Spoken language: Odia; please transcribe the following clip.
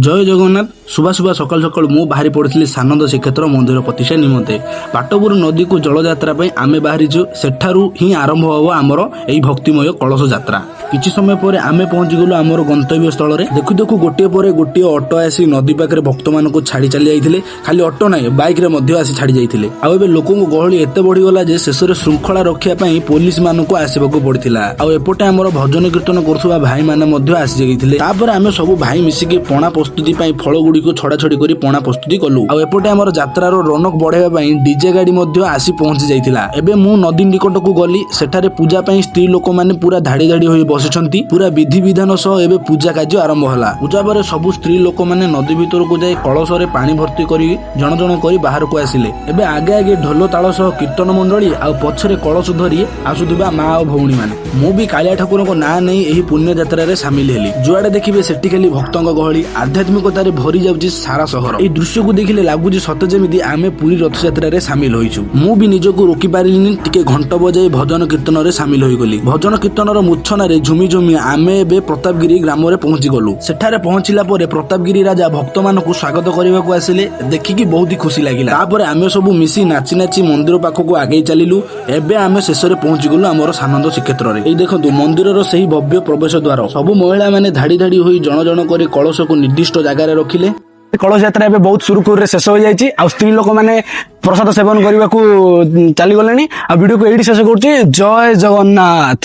ଜୟ ଜଗନ୍ନାଥ। ଶୁଭା ଶୁଭା ସକାଳୁ ସକାଳୁ ମୁଁ ବାହାରି ପଡ଼ିଥିଲି ସାନନ୍ଦ ଶ୍ରୀକ୍ଷେତ୍ର ମନ୍ଦିର ପ୍ରତିଷ୍ଠା ନିମନ୍ତେ। ପାଟପୁର ନଦୀକୁ ଜଳଯାତ୍ରା ପାଇଁ ଆମେ ବାହାରିଛୁ। ସେଠାରୁ ହିଁ ଆରମ୍ଭ ହେବ ଆମର ଏହି ଭକ୍ତିମୟ କଳସ ଯାତ୍ରା। କିଛି ସମୟ ପରେ ଆମେ ପହଞ୍ଚିଗଲୁ ଆମର ଗନ୍ତବ୍ୟ ସ୍ଥଳରେ। ଦେଖୁ ଦେଖୁ ଗୋଟିଏ ପରେ ଗୋଟିଏ ଅଟୋ ଆସି ନଦୀ ପାଖରେ ଭକ୍ତମାନଙ୍କୁ ଛାଡ଼ି ଚାଲି ଯାଇଥିଲେ। ଖାଲି ଅଟୋ ନାହିଁ, ବାଇକ୍ରେ ମଧ୍ୟ ଆସି ଛାଡ଼ି ଯାଇଥିଲେ। ଆଉ ଏବେ ଲୋକଙ୍କ ଗହଳି ଏତେ ବଢ଼ିଗଲା ଯେ ଶେଷରେ ଶୃଙ୍ଖଳା ରକ୍ଷା ପାଇଁ ପୋଲିସ ମାନଙ୍କୁ ଆସିବାକୁ ପଡ଼ିଥିଲା। ଆଉ ଏପଟେ ଆମର ଭଜନ କୀର୍ତ୍ତନ କରୁଥିବା ଭାଇମାନେ ମଧ୍ୟ ଆସିଯାଇଥିଲେ। ତାପରେ ଆମେ ସବୁ ଭାଇ ମିଶିକି ପଣା ପ୍ରସ୍ତୁତି ପାଇଁ ଫଳ ଗୁଡ଼ିକୁ ଛଡ଼ାଛଡ଼ି କରି ପଣା ପ୍ରସ୍ତୁତି କଲୁ। ଆଉ ଏପଟେ ଆମର ଯାତ୍ରାର ରୌନକ ବଢ଼ାଇବା ପାଇଁ ଡିଜେ ଗାଡ଼ି ମଧ୍ୟ ଆସି ପହଞ୍ଚି ଯାଇଥିଲା। ଏବେ ମୁଁ ନଦୀ ନିକଟକୁ ଗଲି। ସେଠାରେ ପୂଜା ପାଇଁ ସ୍ତ୍ରୀ ଲୋକମାନେ ପୁରା ଧାଡ଼ି ଧାଡ଼ି ହୋଇ ବସିଛନ୍ତି। ପୁରା ବିଧିବିଧାନ ସହ ଏବେ ପୂଜା କାର୍ଯ୍ୟ ଆରମ୍ଭ ହେଲା। ପୂଜା ପରେ ସବୁ ସ୍ତ୍ରୀ ଲୋକମାନେ ନଦୀ ଭିତରକୁ ଯାଇ କଳସରେ ପାଣି ଭର୍ତ୍ତି କରି ଜଣ ଜଣ କରି ବାହାରକୁ ଆସିଲେ। ଏବେ ଆଗେ ଆଗେ ଢୋଲ ତାଳ ସହ କୀର୍ତ୍ତନ ମଣ୍ଡଳୀ ଆଉ ପଛରେ କଳସ ଧରି ଆସୁଥିବା ମା ଓ ଭଉଣୀମାନେ। ମୁଁ ବି କାଳିଆ ଠାକୁରଙ୍କ ନାଁ ନେଇ ଏହି ପୁଣ୍ୟ ଯାତ୍ରାରେ ସାମିଲ ହେଲି। ଯୁଆଡ଼େ ଦେଖିବେ ସେଠି ଖାଲି ଭକ୍ତଙ୍କ ଗହଳି, ଆଧ୍ୟାତ୍ମିକତାରେ ଭରି ଯାଉଛି ସାରା ସହର। ଏହି ଦୃଶ୍ୟକୁ ଦେଖିଲେ ଲାଗୁଛି ସତେ ଯେମିତି ଆମେ ପୁରୀ ରଥଯାତ୍ରାରେ ସାମିଲ ହୋଇଛୁ। ମୁଁ ବି ନିଜକୁ ରୋକି ପାରିଲିନି, ଟିକେ ଘଣ୍ଟ ବଜାଇ ଭଜନ କୀର୍ତ୍ତନରେ ସାମିଲ ହୋଇଗଲି। ଭଜନ କୀର୍ତ୍ତନର ମୂର୍ଚ୍ଛନାରେ ଝୁମି ଝୁମି ଆମେ ଏବେ ପ୍ରତାପଗିରି ଗ୍ରାମରେ ପହଞ୍ଚି ଗଲୁ। ସେଠାରେ ପହଞ୍ଚିଲା ପରେ ପ୍ରତାପଗିରି ରାଜା ଭକ୍ତମାନଙ୍କୁ ସ୍ୱାଗତ କରିବାକୁ ଆସିଲେ। ଦେଖିକି ବହୁତ ଖୁସି ଲାଗିଲା। ତାପରେ ଆମେ ସବୁ ମିଶି ନାଚି ନାଚି ମନ୍ଦିର ପାଖକୁ ଆଗେଇ ଚାଲିଲୁ। ଏବେ ଆମେ ଶେଷରେ ପହଞ୍ଚିଗଲୁ ଆମର ସାନନ୍ଦ ଶ୍ରୀକ୍ଷେତ୍ରରେ। ଏଇ ଦେଖନ୍ତୁ ମନ୍ଦିରର ସେହି ଭବ୍ୟ ପ୍ରବେଶ ଦ୍ୱାର। ସବୁ ମହିଳାମାନେ ଧାଡ଼ି ଧାଡ଼ି ହୋଇ ଜଣ ଜଣ କରି କଳସକୁ ନିର୍ଦ୍ଦିଷ୍ଟ ଜାଗାରେ ରଖିଲେ। କଳସ ଯାତ୍ରା ଏବେ ବହୁତ ସୁରୁଖୁରୁରେ ଶେଷ ହୋଇଯାଇଛି। ଆଉ ସ୍ତ୍ରୀ ଲୋକମାନେ ପ୍ରସାଦ ସେବନ କରିବାକୁ ଚାଲିଗଲେଣି। ଆଉ ଭିଡିଓକୁ ଏଇଠି ଶେଷ କରୁଛି। ଜୟ ଜଗନ୍ନାଥ।